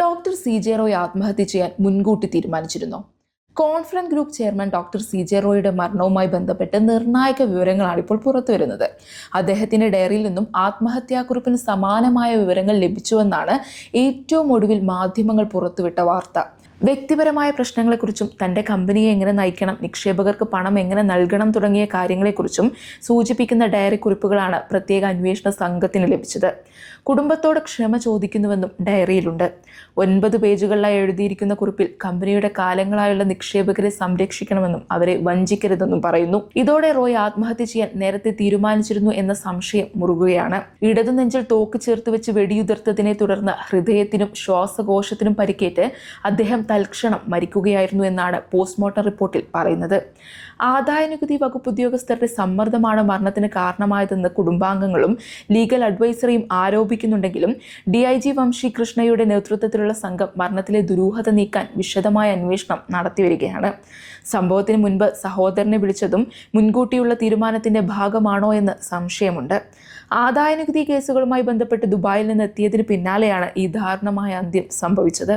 Doctor CJ Roy ആത്മഹത്യ ചെയ്യാൻ മുൻകൂട്ടി തീരുമാനിച്ചിരുന്നു. Conference group chairman doctor CJ റോയുടെ മരണവുമായി ബന്ധപ്പെട്ട് നിർണായക വിവരങ്ങളാണ് ഇപ്പോൾ പുറത്തുവരുന്നത്. അദ്ദേഹത്തിന്റെ ഡയറിയിൽ നിന്നും ആത്മഹത്യാക്കുറിപ്പിന് സമാനമായ വിവരങ്ങൾ ലഭിച്ചുവെന്നാണ് ഏറ്റവും ഒടുവിൽ മാധ്യമങ്ങൾ പുറത്തുവിട്ട വാർത്ത. വ്യക്തിപരമായ പ്രശ്നങ്ങളെക്കുറിച്ചും തൻ്റെ കമ്പനിയെ എങ്ങനെ നയിക്കണം, നിക്ഷേപകർക്ക് പണം എങ്ങനെ നൽകണം തുടങ്ങിയ കാര്യങ്ങളെക്കുറിച്ചും സൂചിപ്പിക്കുന്ന ഡയറി കുറിപ്പുകളാണ് പ്രത്യേക അന്വേഷണ സംഘത്തിന് ലഭിച്ചത്. കുടുംബത്തോട് ക്ഷമ ചോദിക്കുന്നുവെന്നും ഡയറിയിലുണ്ട്. 9 പേജുകളിലായി എഴുതിയിരിക്കുന്ന കുറിപ്പിൽ കമ്പനിയുടെ കാലങ്ങളായുള്ള നിക്ഷേപകരെ സംരക്ഷിക്കണമെന്നും അവരെ വഞ്ചിക്കരുതെന്നും പറയുന്നു. ഇതോടെ റോയ് ആത്മഹത്യ ചെയ്യാൻ നേരത്തെ തീരുമാനിച്ചിരുന്നു എന്ന സംശയം മുറുകുകയാണ്. ഇടതു നെഞ്ചിൽ തോക്ക് ചേർത്ത് വെച്ച് വെടിയുതിർത്തതിനെ തുടർന്ന് ഹൃദയത്തിനും ശ്വാസകോശത്തിനും പരിക്കേറ്റ് അദ്ദേഹം തൽക്ഷണം മരിക്കുകയായിരുന്നു എന്നാണ് പോസ്റ്റ്മോർട്ടം റിപ്പോർട്ടിൽ പറയുന്നത്. ആദായനികുതി വകുപ്പ് ഉദ്യോഗസ്ഥരുടെ സമ്മർദ്ദമാണ് മരണത്തിന് കാരണമായതെന്ന് കുടുംബാംഗങ്ങളും ലീഗൽ അഡ്വൈസറിയും ആരോപിക്കുന്നുണ്ടെങ്കിലും DIG വംശി കൃഷ്ണയുടെ നേതൃത്വത്തിലുള്ള സംഘം മരണത്തിലെ ദുരൂഹത നീക്കാൻ വിശദമായ അന്വേഷണം നടത്തിവരികയാണ്. സംഭവത്തിന് മുൻപ് സഹോദരനെ വിളിച്ചതും മുൻകൂട്ടിയുള്ള തീരുമാനത്തിന്റെ ഭാഗമാണോ എന്ന് സംശയമുണ്ട്. ആദായനികുതി കേസുകളുമായി ബന്ധപ്പെട്ട് ദുബായിൽ നിന്ന് എത്തിയതിന് പിന്നാലെയാണ് ഈ ദാരുണമായ അന്ത്യം സംഭവിച്ചത്.